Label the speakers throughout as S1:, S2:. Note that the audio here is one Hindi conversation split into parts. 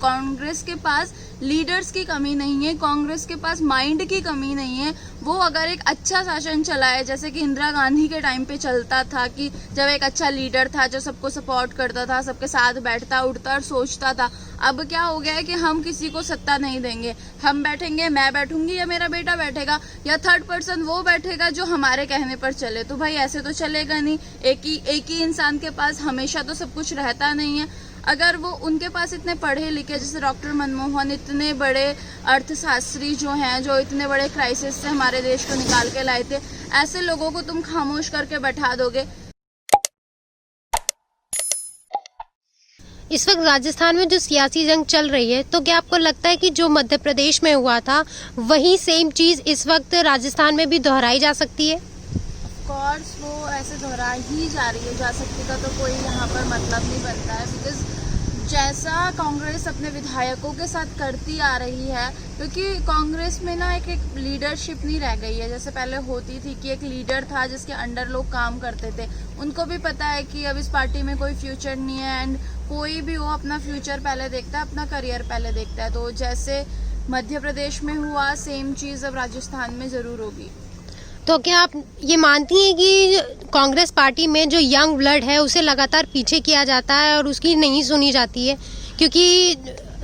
S1: कांग्रेस के पास लीडर्स की कमी नहीं है, कांग्रेस के पास माइंड की कमी नहीं है। वो अगर एक अच्छा शासन चलाए, जैसे कि इंदिरा गांधी के टाइम पे चलता था, कि जब एक अच्छा लीडर था जो सबको सपोर्ट करता था, सबके साथ बैठता उठता और सोचता था। अब क्या हो गया है कि हम किसी को सत्ता नहीं देंगे, हम बैठेंगे, मैं बैठूंगी या मेरा बेटा बैठेगा या थर्ड पर्सन वो बैठेगा जो हमारे कहने पर चले। तो भाई ऐसे तो चलेगा नहीं। एक ही इंसान के पास हमेशा तो सब कुछ रहता नहीं है। अगर वो उनके पास इतने पढ़े लिखे, जैसे डॉक्टर मनमोहन, इतने बड़े अर्थशास्त्री जो हैं, जो इतने बड़े क्राइसिस से हमारे देश को निकाल के लाए थे, ऐसे लोगों को तुम खामोश करके बैठा दोगे।
S2: इस वक्त राजस्थान में जो सियासी जंग चल रही है, तो क्या आपको लगता है कि जो मध्य प्रदेश में हुआ था वही सेम चीज इस वक्त राजस्थान में भी दोहराई जा सकती है?
S1: कोर्स वो ऐसे दोहरा ही जा रही है, जा सकती का तो कोई यहाँ पर मतलब नहीं बनता है। बिकॉज जैसा कांग्रेस अपने विधायकों के साथ करती आ रही है, क्योंकि कांग्रेस में ना एक लीडरशिप नहीं रह गई है जैसे पहले होती थी, कि एक लीडर था जिसके अंडर लोग काम करते थे। उनको भी पता है कि अब इस पार्टी में कोई फ्यूचर नहीं है, एंड कोई भी वो अपना फ्यूचर पहले देखता है, अपना करियर पहले देखता है। तो जैसे मध्य प्रदेश में हुआ, सेम चीज़ अब राजस्थान में ज़रूर होगी।
S2: तो क्या आप ये मानती हैं कि कांग्रेस पार्टी में जो यंग ब्लड है उसे लगातार पीछे किया जाता है और उसकी नहीं सुनी जाती है? क्योंकि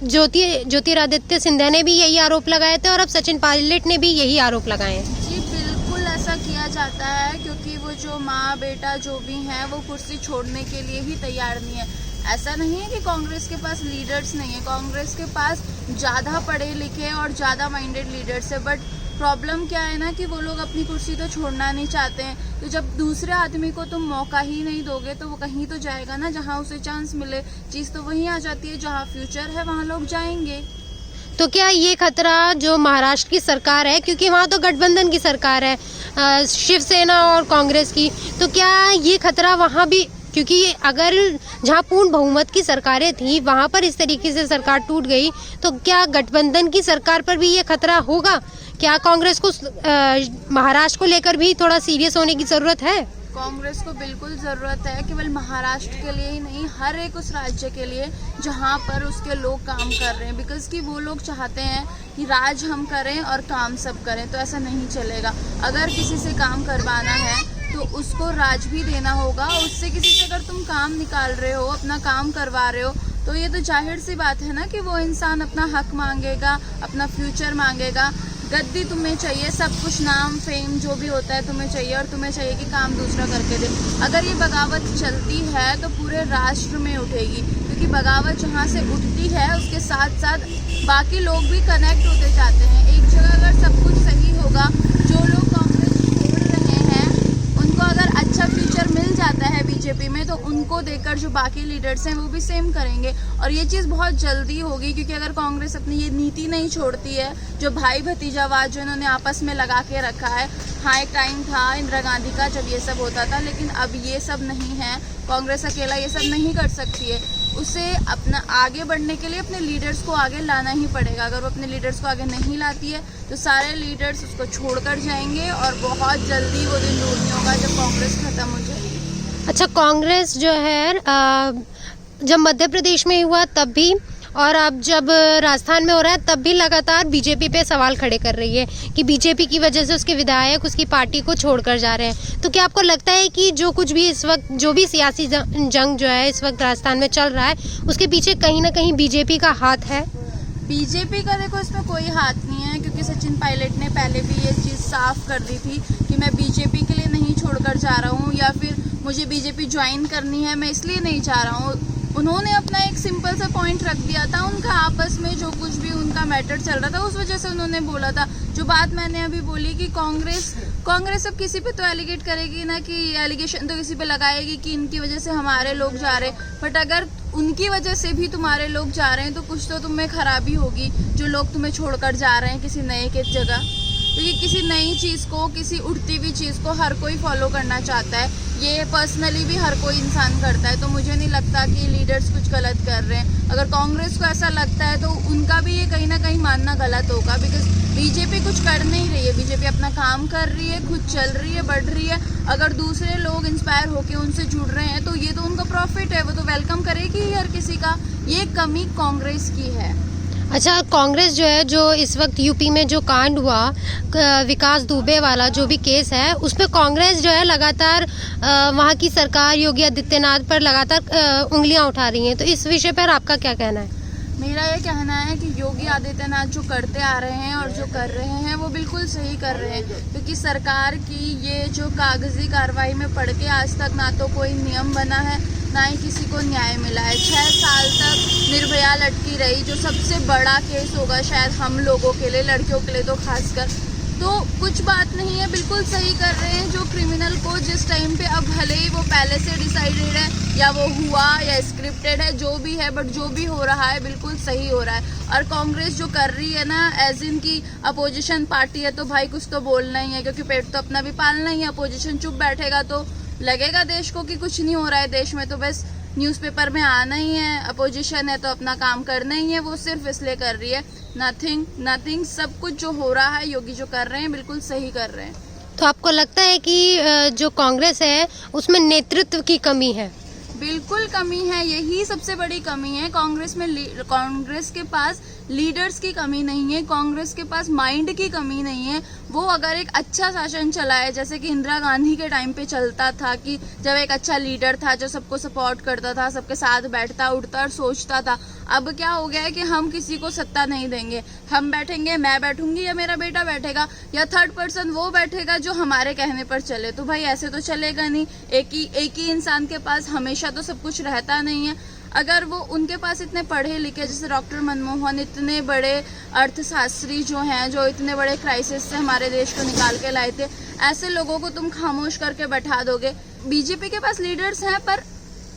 S2: ज्योतिरादित्य सिंधिया ने भी यही आरोप लगाए थे और अब सचिन पायलट ने भी यही आरोप लगाए हैं।
S1: जी बिल्कुल ऐसा किया जाता है, क्योंकि वो जो माँ बेटा जो भी हैं वो कुर्सी छोड़ने के लिए ही तैयार नहीं है। ऐसा नहीं है कि कांग्रेस के पास लीडर्स नहीं है, कांग्रेस के पास ज़्यादा पढ़े लिखे और ज़्यादा माइंडेड लीडर्स है। बट प्रॉब्लम क्या है ना कि वो लोग अपनी कुर्सी तो छोड़ना नहीं चाहते हैं। तो जब दूसरे आदमी को तुम मौका ही नहीं दोगे तो वो कहीं तो जाएगा ना, जहाँ उसे चांस मिले। चीज़ तो वहीं आ जाती है, जहाँ फ्यूचर है वहाँ लोग जाएंगे।
S2: तो क्या ये खतरा जो महाराष्ट्र की सरकार है, क्योंकि वहाँ तो गठबंधन की सरकार है शिवसेना और कांग्रेस की, तो क्या ये खतरा वहाँ भी, क्योंकि अगर जहाँ पूर्ण बहुमत की सरकारें थी वहाँ पर इस तरीके से सरकार टूट गई, तो क्या गठबंधन की सरकार पर भी ये खतरा होगा? क्या कांग्रेस को महाराष्ट्र को लेकर भी थोड़ा सीरियस होने की जरूरत है?
S1: कांग्रेस को बिल्कुल ज़रूरत है, केवल महाराष्ट्र के लिए ही नहीं, हर एक उस राज्य के लिए जहां पर उसके लोग काम कर रहे हैं। बिकॉज कि वो लोग चाहते हैं कि राज हम करें और काम सब करें, तो ऐसा नहीं चलेगा। अगर किसी से काम करवाना है तो उसको राज भी देना होगा। उससे किसी से अगर तुम काम निकाल रहे हो, अपना काम करवा रहे हो, तो ये तो जाहिर सी बात है ना कि वो इंसान अपना हक मांगेगा, अपना फ्यूचर मांगेगा। गद्दी तुम्हें चाहिए, सब कुछ, नाम फेम जो भी होता है तुम्हें चाहिए, और तुम्हें चाहिए कि काम दूसरा करके दे। अगर ये बगावत चलती है तो पूरे राष्ट्र में उठेगी, क्योंकि बगावत जहाँ से उठती है उसके साथ साथ बाकी लोग भी कनेक्ट होते जाते हैं। एक जगह अगर सब कुछ सही होगा, जो लोग कांग्रेस छोड़ रहे हैं उनको अगर अच्छा फ्यूचर मिल जाता है बीजेपी में, तो उनको देखकर जो बाकी लीडर्स हैं वो भी सेम करेंगे। और ये चीज़ बहुत जल्दी होगी, क्योंकि अगर कांग्रेस अपनी ये नीति नहीं छोड़ती है, जो भाई भतीजावाद जो इन्होंने आपस में लगा के रखा है। हाँ, एक टाइम था इंदिरा गांधी का जब ये सब होता था, लेकिन अब ये सब नहीं है। कांग्रेस अकेला ये सब नहीं कर सकती है। उसे अपना आगे बढ़ने के लिए अपने लीडर्स को आगे लाना ही पड़ेगा। अगर वो अपने लीडर्स को आगे नहीं लाती है तो सारे लीडर्स उसको छोड़कर जाएंगे, और बहुत जल्दी वो दिन दूर नहीं होगा जब कांग्रेस खत्म हो जाएगी।
S2: अच्छा, कांग्रेस जो है जब मध्य प्रदेश में हुआ तब भी, और अब जब राजस्थान में हो रहा है तब भी लगातार बीजेपी पे सवाल खड़े कर रही है कि बीजेपी की वजह से उसके विधायक उसकी पार्टी को छोड़कर जा रहे हैं। तो क्या आपको लगता है कि जो कुछ भी इस वक्त, जो भी सियासी जंग जो है इस वक्त राजस्थान में चल रहा है, उसके पीछे कहीं ना कहीं बीजेपी का हाथ है?
S1: बीजेपी का देखो इसमें कोई हाथ नहीं है, क्योंकि सचिन पायलट ने पहले भी ये चीज़ साफ कर दी थी कि मैं बीजेपी के लिए नहीं छोड़कर जा रहा हूँ, या फिर मुझे बीजेपी ज्वाइन करनी है, मैं इसलिए नहीं जा रहा हूँ। उन्होंने अपना एक सिंपल सा पॉइंट रख दिया था, उनका आपस में जो कुछ भी उनका मैटर चल रहा था उस वजह से उन्होंने बोला था। जो बात मैंने अभी बोली कि कांग्रेस अब किसी पे तो एलिगेट करेगी ना, कि एलिगेशन तो किसी पे लगाएगी कि इनकी वजह से हमारे लोग जा रहे हैं। बट अगर उनकी वजह से भी तुम्हारे लोग जा रहे हैं तो कुछ तो तुम्हें खराबी होगी, जो लोग तुम्हें छोड़कर जा रहे हैं किसी नए के जगह। क्योंकि किसी नई चीज़ को, किसी उठती हुई चीज़ को हर कोई फॉलो करना चाहता है। ये पर्सनली भी हर कोई इंसान करता है, तो मुझे नहीं लगता कि लीडर्स कुछ गलत कर रहे हैं। अगर कांग्रेस को ऐसा लगता है तो उनका भी ये कहीं ना कहीं मानना गलत होगा, बिकॉज बीजेपी कुछ कर नहीं रही है। बीजेपी अपना काम कर रही है, खुद चल रही है, बढ़ रही है। अगर दूसरे लोग इंस्पायर होकर उनसे जुड़ रहे हैं तो ये तो उनका प्रॉफिट है, वो तो वेलकम करेगी ही हर किसी का। ये कमी कांग्रेस की है।
S2: अच्छा, कांग्रेस जो है, जो इस वक्त यूपी में जो कांड हुआ, विकास दुबे वाला जो भी केस है, उसमें कांग्रेस जो है लगातार वहाँ की सरकार योगी आदित्यनाथ पर लगातार उंगलियां उठा रही है, तो इस विषय पर आपका क्या कहना है?
S1: मेरा ये कहना है कि योगी आदित्यनाथ जो करते आ रहे हैं और जो कर रहे हैं वो बिल्कुल सही कर रहे हैं, क्योंकि सरकार की ये जो कागजी कार्रवाई में पड़ के आज तक ना तो कोई नियम बना है, ना ही किसी को न्याय मिला है। 6 साल तक निर्भया लटकी रही, जो सबसे बड़ा केस होगा शायद हम लोगों के लिए, लड़कियों के लिए तो खासकर। तो कुछ बात नहीं है, बिल्कुल सही कर रहे हैं। जो क्रिमिनल को जिस टाइम पे, अब भले ही वो पहले से डिसाइडेड है या वो हुआ या स्क्रिप्टेड है, जो भी है, बट जो भी हो रहा है बिल्कुल सही हो रहा है। और कांग्रेस जो कर रही है ना, एज इन की अपोजिशन पार्टी है, तो भाई कुछ तो बोलना ही है, क्योंकि पेट तो अपना भी पालना ही है। अपोजिशन चुप बैठेगा तो लगेगा देश को कि कुछ नहीं हो रहा है देश में, तो बस न्यूज़पेपर में आना ही है। अपोजिशन है तो अपना काम करना ही है, वो सिर्फ इसलिए कर रही है। नथिंग, सब कुछ जो हो रहा है योगी जो कर रहे हैं बिल्कुल सही कर रहे हैं।
S2: तो आपको लगता है कि जो कांग्रेस है उसमें नेतृत्व की कमी है?
S1: बिल्कुल कमी है, यही सबसे बड़ी कमी है। कांग्रेस के पास लीडर्स की कमी नहीं है, कांग्रेस के पास माइंड की कमी नहीं है। वो अगर एक अच्छा शासन चलाए, जैसे कि इंदिरा गांधी के टाइम पे चलता था, कि जब एक अच्छा लीडर था जो सबको सपोर्ट करता था, सबके साथ बैठता उठता और सोचता था। अब क्या हो गया है कि हम किसी को सत्ता नहीं देंगे, हम बैठेंगे, मैं बैठूंगी या मेरा बेटा बैठेगा या थर्ड पर्सन वो बैठेगा जो हमारे कहने पर चले। तो भाई ऐसे तो चलेगा नहीं। एक ही इंसान के पास हमेशा तो सब कुछ रहता नहीं है। अगर वो उनके पास इतने पढ़े लिखे, जैसे डॉक्टर मनमोहन, इतने बड़े अर्थशास्त्री जो हैं, जो इतने बड़े क्राइसिस से हमारे देश को निकाल के लाए थे, ऐसे लोगों को तुम खामोश करके बैठा दोगे। बीजेपी के पास लीडर्स हैं, पर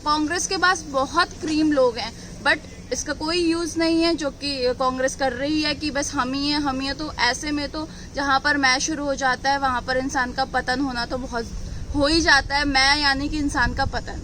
S1: कांग्रेस के पास बहुत क्रीम लोग हैं, बट इसका कोई यूज़ नहीं है जो कि कांग्रेस कर रही है कि बस हम ही हैं। तो ऐसे में तो जहाँ पर मैं शुरू हो जाता है वहाँ पर इंसान का पतन होना तो बहुत हो ही जाता है। मैं यानी कि इंसान का पतन।